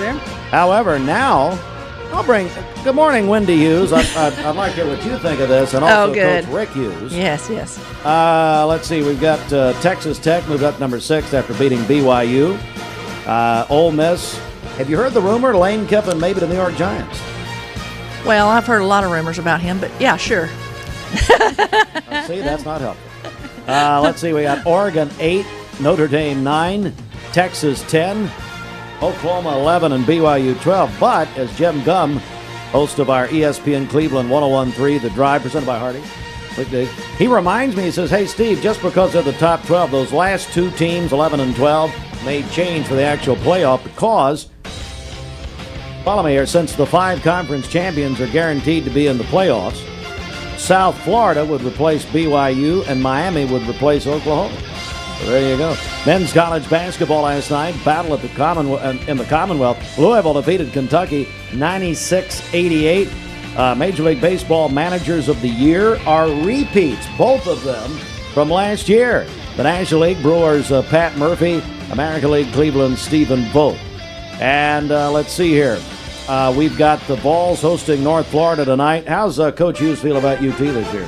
there. However, now I'll bring. Good morning, Wendy Hughes. I'd like to hear what you think of this, and also good. Coach Rick Hughes. Yes. Let's see. We've got Texas Tech moved up number 6 after beating BYU. Ole Miss. Have you heard the rumor Lane Kiffin maybe the New York Giants? Well, I've heard a lot of rumors about him, but yeah, sure. See, that's not helpful. Let's see. We got Oregon 8, Notre Dame 9, Texas 10, Oklahoma 11, and BYU 12. But as Jim Gum, host of our ESPN Cleveland 101.3, The Drive, presented by Hardy, he reminds me, he says, hey, Steve, just because they're the top 12, those last 2 teams, 11 and 12, may change for the actual playoff because, follow me here, since the 5 conference champions are guaranteed to be in the playoffs, South Florida would replace BYU and Miami would replace Oklahoma. So there you go. Men's college basketball last night, battle at the in the Commonwealth. Louisville defeated Kentucky 96-88. Major League Baseball Managers of the Year are repeats, both of them from last year. The National League, Brewers Pat Murphy, American League, Cleveland, Stephen Vogt. And let's see here. We've got the Vols hosting North Florida tonight. How's Coach Hughes feel about UT this year?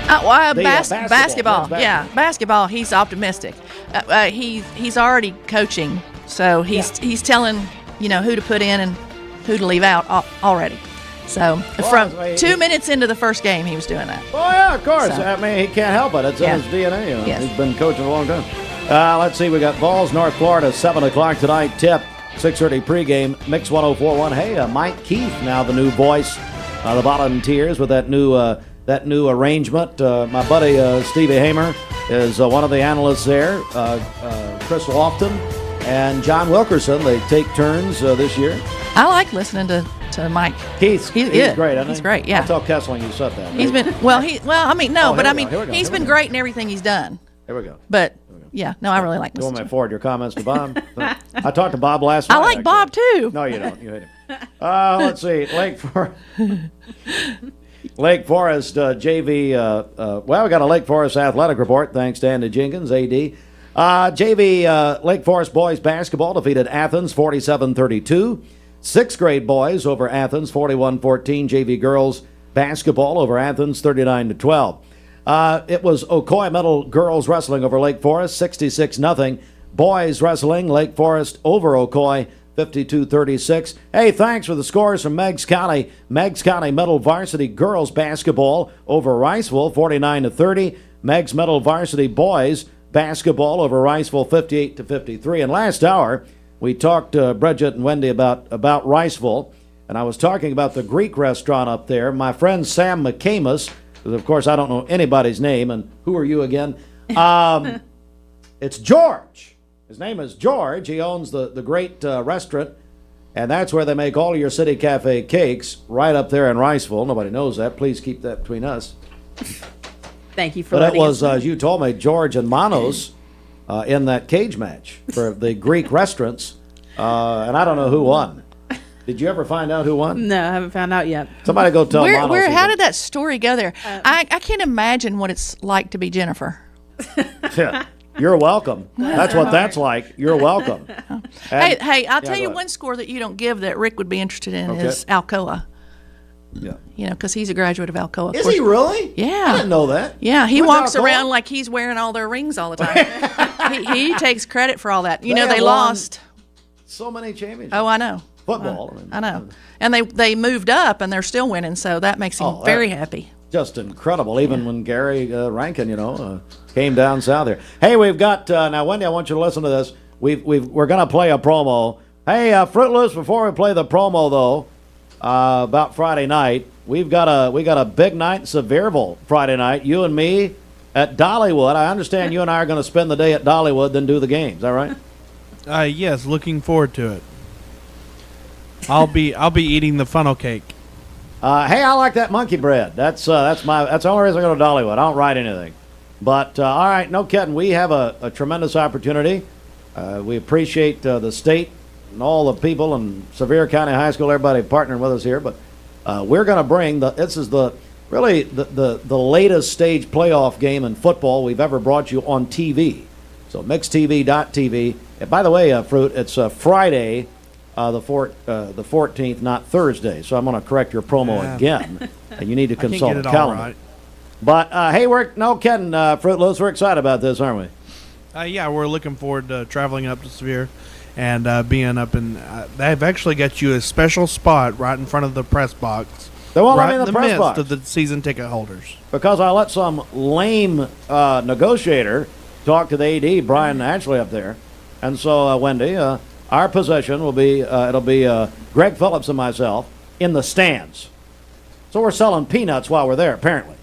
Basketball. Yeah, basketball. He's optimistic. He's already coaching, so he's telling who to put in and who to leave out already. So from 2 minutes into the first game, he was doing that. Oh yeah, of course. So, I mean, he can't help it. It's in his DNA. Yes. He's been coaching a long time. Let's see. We got Vols, North Florida, 7:00 tonight. Tip. 6:30 pregame, Mix 104.1. Hey, Mike Keith, now the new voice, the Volunteers with that new arrangement. My buddy Stevie Hamer is one of the analysts there. Chris Lofton and John Wilkerson, they take turns this year. I like listening to Mike. He's great, isn't he? He's great, yeah. I'll tell Kessling you said that. Right? He's been, he's been great in everything he's done. Here we go. But, yeah, no, I really like listening. You want me to him. forward your comments to Bob? I talked to Bob last night. I like Bob, too. No, you don't. You hate him. Let's see. Lake Forest JV. We got a Lake Forest athletic report, thanks to Andy Jenkins, AD. JV Lake Forest boys basketball defeated Athens 47-32. 6th grade boys over Athens 41-14. JV girls basketball over Athens 39-12. It was Ocoee Middle girls wrestling over Lake Forest 66-0. Boys wrestling, Lake Forest over Ocoee 52-36. Hey, thanks for the scores from Meigs County. Meigs County Middle varsity girls basketball over Riceville 49-30. Meigs Middle varsity boys basketball over Riceville 58-53. And last hour, we talked to Bridget and Wendy about Riceville, and I was talking about the Greek restaurant up there. My friend Sam McCamus, because of course I don't know anybody's name, and who are you again? It's George. His name is George. He owns the great restaurant, and that's where they make all of your City Cafe cakes, right up there in Riceville. Nobody knows that. Please keep that between us. Thank you for letting us know. But it was, know. as you told me, George and Manos in that cage match for the Greek restaurants, and I don't know who won. Did you ever find out who won? No, I haven't found out yet. Somebody go tell Manos. How did that story go there? I can't imagine what it's like to be Jennifer. Yeah. You're welcome. That's what that's like. You're welcome. Hey, I'll tell you one score that you don't give that Rick would be interested in is Alcoa. Yeah. Because he's a graduate of Alcoa. Is he really? Yeah. I didn't know that. Yeah, he walks around like he's wearing all their rings all the time. he takes credit for all that. They lost so many championships. Oh, I know. Football. I know. And they moved up and they're still winning, so that makes him very happy. Just incredible, even when Gary Rankin, came down south there. Hey, we've got now, Wendy. I want you to listen to this. We're going to play a promo. Hey, Fruitless. Before we play the promo, though, about Friday night, we got a big night in Sevierville Friday night. You and me at Dollywood. I understand you and I are going to spend the day at Dollywood, then do the game. Is that right? Yes. Looking forward to it. I'll be eating the funnel cake. Hey, I like that monkey bread. That's the only reason I go to Dollywood. I don't write anything. But, all right, no kidding. We have a tremendous opportunity. We appreciate the state and all the people in Sevier County High School, everybody partnering with us here. But we're going to bring this is the latest stage playoff game in football we've ever brought you on TV. So mixtv.tv. And by the way, Fruit, it's Friday the 14th, not Thursday. So I'm going to correct your promo again, and you need to consult I can't get the it calendar. all right. But hey, no kidding, Fruit Loops, we're excited about this, aren't we? Yeah, we're looking forward to traveling up to Sevier and being up in. They've actually got you a special spot right in front of the press box. They won't let right me in in the the press midst box of the season ticket holders. because I let some lame negotiator talk to the AD, Brian Ashley, up there. And so, Wendy, our position will be, it'll be Greg Phillips and myself in the stands. So we're selling peanuts while we're there, apparently.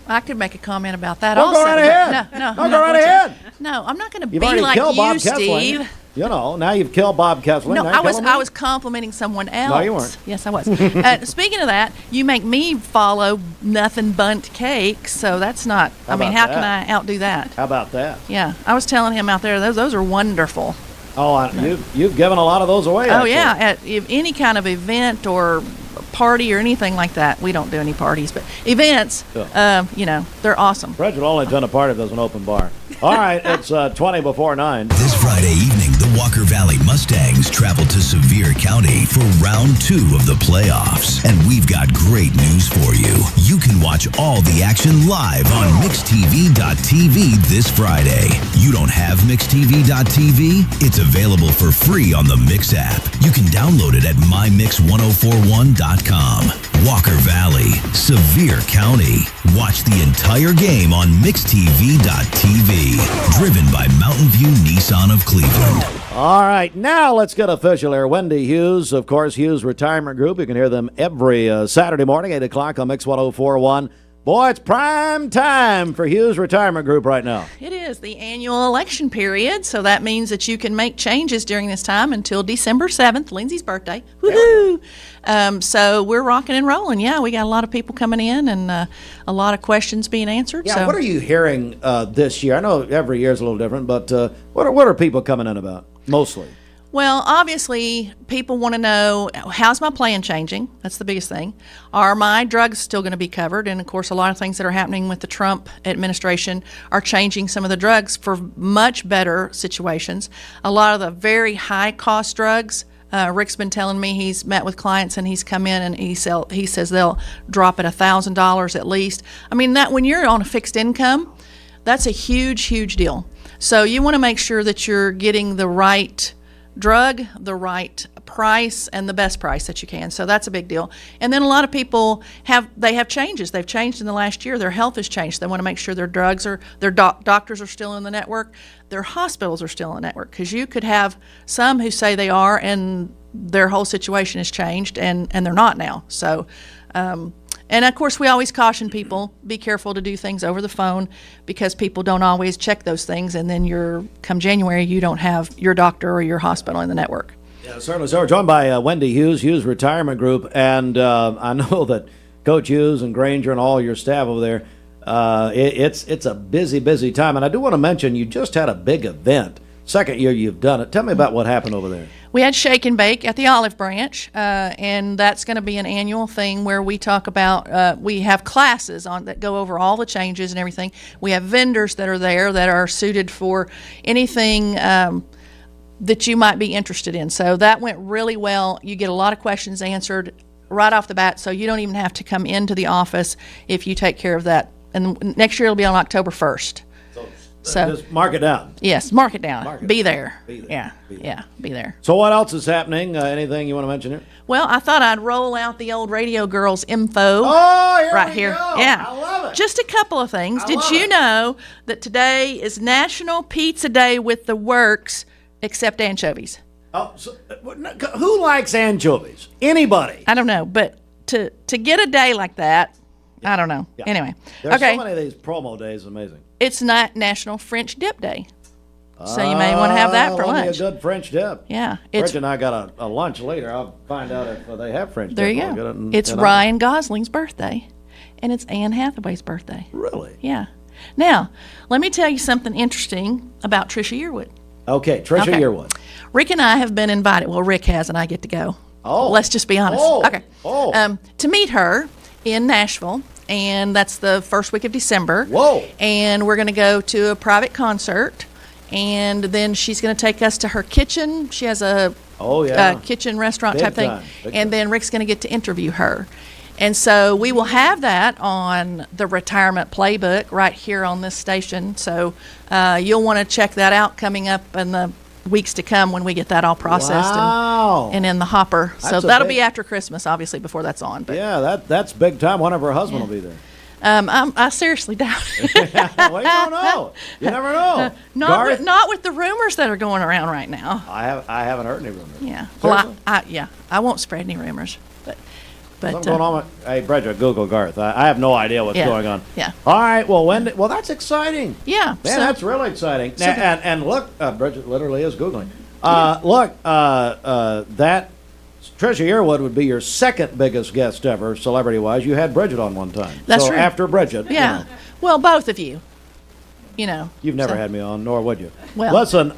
I could make a comment about that Well, also. go right but ahead. No, No, go right ahead. No, I'm not going to You've be already like killed Bob you, Kessling. Steve. You know, now you've killed Bob Kessling. No, Now you're killing me? I was complimenting someone else. No, you weren't. Yes, I was. Speaking of that, you make me follow nothing bunt cakes, so that's not. How I mean, about how can that? I outdo that? How about that? Yeah, I was telling him out there those are wonderful. Oh, you've given a lot of those away. Oh actually. yeah, if any kind of event or party or anything like that. We don't do any parties, but events, they're awesome. Fred would only attend a party if there's an open bar. All right, it's 20 before 9. This Friday evening, the Walker Valley Mustangs travel to Sevier County for round 2 of the playoffs. And we've got great news for you. You can watch all the action live on MixTV.tv this Friday. You don't have MixTV.tv? It's available for free on the Mix app. You can download it at MyMix1041.com. Walker Valley, Sevier County. Watch the entire game on MixTV.tv. Driven by Mountain View Nissan of Cleveland. All right, now let's get official here. Wendy Hughes, of course, Hughes Retirement Group. You can hear them every Saturday morning, 8 o'clock on Mix 1041. Boy, it's prime time for Hughes Retirement Group right now. It is the annual election period, so that means that you can make changes during this time until December 7th, Lindsay's birthday. Woohoo! So we're rocking and rolling. Yeah, we got a lot of people coming in and a lot of questions being answered. Yeah, so. what are you hearing this year? I know every year is a little different, but what are people coming in about, mostly? Well, obviously, people want to know, how's my plan changing? That's the biggest thing. Are my drugs still going to be covered? And, of course, a lot of things that are happening with the Trump administration are changing some of the drugs for much better situations. A lot of the very high-cost drugs, Rick's been telling me he's met with clients and he's come in and he says they'll drop at $1,000 at least. I mean, that when you're on a fixed income, that's a huge, huge deal. So you want to make sure that you're getting the right drug, the right price, and the best price that you can. So that's a big deal. And then a lot of people have changes. They've changed in the last year. Their health has changed. They want to make sure their drugs their doctors are still in the network. Their hospitals are still in the network, because you could have some who say they are and their whole situation has changed and they're not now. So, and of course, we always caution people, be careful to do things over the phone, because people don't always check those things, and then come January, you don't have your doctor or your hospital in the network. Yeah, certainly. So we're joined by Wendy Hughes, Hughes Retirement Group, and I know that Coach Hughes and Granger and all your staff over there, it's a busy, busy time. And I do want to mention, you just had a big event. Second year you've done it. Tell me about what happened over there. We had Shake and Bake at the Olive Branch, and that's going to be an annual thing where we talk about, we have classes that go over all the changes and everything. We have vendors that are there that are suited for anything that you might be interested in. So that went really well. You get a lot of questions answered right off the bat, so you don't even have to come into the office if you take care of that. And next year it'll be on October 1st. So just mark it down. Yes, mark it down. Mark it Be down. there. Be there. Yeah, Be there. yeah, be there. So what else is happening? Anything you want to mention here? Well, I thought I'd roll out the old Radio Girls info. Oh, here right we here. go. Yeah. I love it. Just a couple of things. I Did love you it. know that today is National Pizza Day with the works, except anchovies? Oh, so, who likes anchovies? Anybody? I don't know, but to get a day like that, I don't know. Yeah. Anyway, There's okay. so many of these promo days. Amazing. It's not National French Dip Day, so you may want to have that for love me lunch. a good French dip. Yeah, Rich and I got a lunch later. I'll find out if they have French there dip. you I'll get go. it and- It's and Ryan Gosling's birthday, and it's Anne Hathaway's birthday. Really? Yeah. Now, let me tell you something interesting about Trisha Yearwood. Okay, Trisha Okay. Yearwood. Rick and I have been invited. Well, Rick has, and I get to go. Oh. Let's just be honest. Oh. Okay. Oh. To meet her in Nashville, and that's the first week of December. Whoa. And we're going to go to a private concert, and then she's going to take us to her kitchen. She has a Oh, yeah. kitchen restaurant Big type thing, time, big and time. then Rick's going to get to interview her. And so we will have that on the retirement playbook right here on this station. So you'll want to check that out coming up in the weeks to come when we get that all processed Wow. and in the hopper. So That's a that'll big- be after Christmas, obviously, before that's on. But Yeah, that's big time. One of her husband will be there. I seriously doubt it. Well, you don't know. You never know. Garth? Not with the rumors that are going around right now. I haven't heard any rumors. Yeah. Well, Seriously? I won't spread any rumors. But Something going on with, hey, Bridget, Google Garth. I have no idea what's Yeah, going on. yeah. All right. Well, well, that's exciting. yeah. Man, so- that's really exciting. so And look, Bridget literally is Googling. Look, that Trisha Yearwood would be your second biggest guest ever, celebrity-wise. You had Bridget on one time. That's so true. after Bridget, yeah. Well, both of you. you've never so- had me on, nor would you. Well- Listen,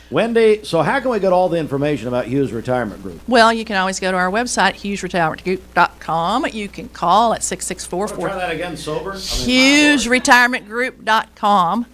Wendy, so how can we get all the information about Hughes Retirement Group? Well, you can always go to our website, HughesRetirementGroup.com. You can call at 664 Try that again, sober. HughesRetirementGroup.com.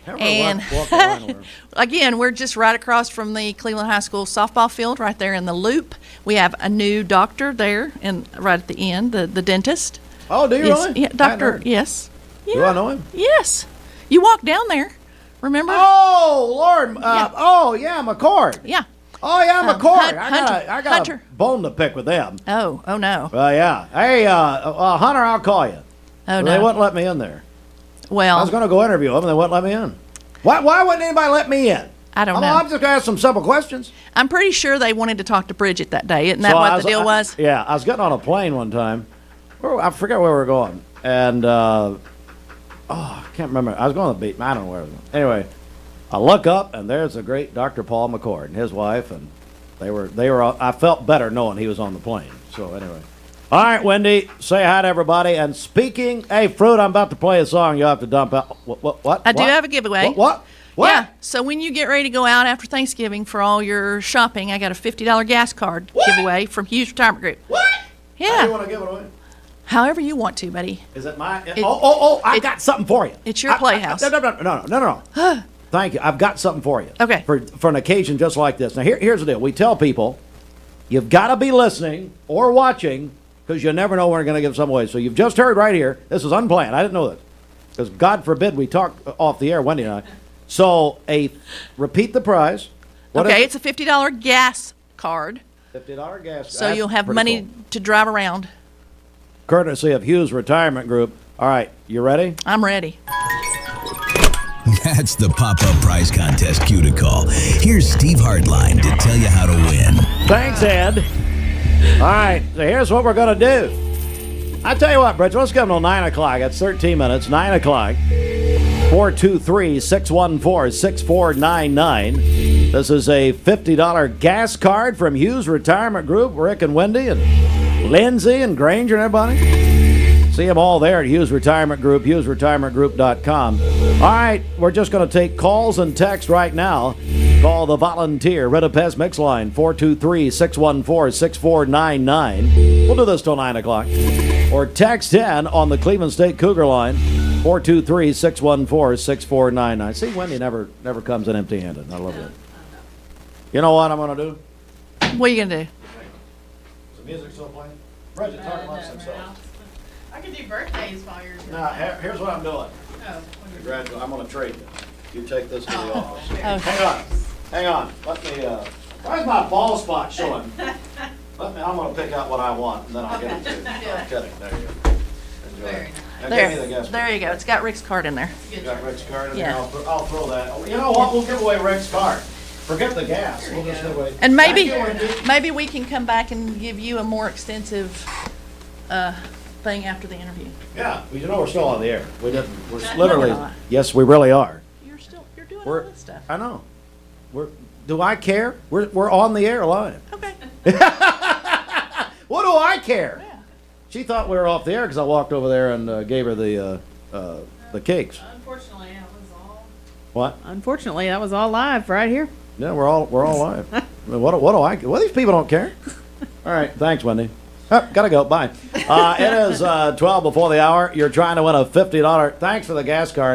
And Walk the line over. again, we're just right across from the Cleveland High School softball field, right there in the loop. We have a new doctor there, and right at the end, the dentist. Oh, do you Yes, really? yeah, I hadn't Doctor. heard. Yes. Yeah. Do I know him? Yes. You walk down there. Remember? Oh, Lord. Yeah. Oh, yeah, McCord. Yeah. Oh, yeah, McCord. Hunter. I got Hunter. a bone to pick with them. Oh no. Yeah. Hey, Hunter, I'll call you. Oh They no. wouldn't let me in there. I Well, was going to go interview them, and they wouldn't let me in. Why wouldn't anybody let me in? I don't know. I'm just going to ask some simple questions. I'm pretty sure they wanted to talk to Bridget that day. Isn't that what the deal was? Yeah, I was getting on a plane one time. I forget where we were going. And, I can't remember. I was going to the beach. I don't know where I was going. Anyway, I look up, and there's the great Dr. Paul McCord and his wife, and they were. I felt better knowing he was on the plane. So, anyway. All right, Wendy, say hi to everybody. And speaking, hey, Fruit, I'm about to play a song you have to dump out. What? I do have a giveaway. What? Yeah. So when you get ready to go out after Thanksgiving for all your shopping, I got a $50 gas card giveaway from Hughes Retirement Group. What? How do you Yeah. want to give it away? However you want to, buddy. Is it my? I got something for you. It's your playhouse. No. Thank you. I've got something for you. Okay. For an occasion just like this. Now, here's the deal. We tell people you've got to be listening or watching because you never know when we're going to give some away. So you've just heard right here. This is unplanned. I didn't know this because God forbid we talk off the air, Wendy and I. So repeat the prize. What Okay, is it's a $50 gas card, $50 gas. so That's you'll have pretty money cool. to drive around. Courtesy of Hughes Retirement Group. All right, you ready? I'm ready. That's the pop-up prize contest cue to call. Here's Steve Hartline to tell you how to win. Thanks, Ed. All right, so here's what we're going to do. I tell you what, Bridget, let's give them till 9 o'clock. That's 13 minutes, 9 o'clock. 423-614-6499. This is a $50 gas card from Hughes Retirement Group. Rick and Wendy and Lindsay and Granger and everybody. See them all there at Hughes Retirement Group, HughesRetirementGroup.com. All right, we're just going to take calls and texts right now. Call the volunteer Red Pest Mix line, 423-614-6499. We'll do this till 9 o'clock. Or text 10 on the Cleveland State Cougar line, 423-614-6499. See, Wendy never comes in empty-handed. I love it. You know what I'm going to do? What are you going to do? Is the music still playing? Bridget, talk amongst themselves. I can do birthdays while you're doing Now, here's what I'm doing. Oh, Congratulations. I'm going to trade this. You take this to the office. Oh. Hang on. Let me, where's my ball spot showing? I'm going to pick out what I want, and then I'll get it to you. I'm kidding. There you go. Enjoy. Very Now, give me the gas There you go. It's got Rick's card in there. You got Rick's card in Yeah. there? I'll throw that. Oh, you know what? We'll give away Rick's card. Forget the gas. We'll just give away. And maybe Thank you, Wendy. maybe we can come back and give you a more extensive thing after the interview. Yeah, well, you know we're still on the air. We're No, literally. we're not. Yes, we really are. You're doing all We're. this stuff. I know. Do I care? We're on the air live. Okay. What do I care? Yeah. She thought we were off the air because I walked over there and gave her the cakes. Unfortunately, that was all. What? Unfortunately, that was all live right here. Yeah, we're all live. I mean, what do I? Well, these people don't care. All right, thanks, Wendy. Oh, gotta go. Bye. It is 12 before the hour. You're trying to win a $50. Thanks for the gas card.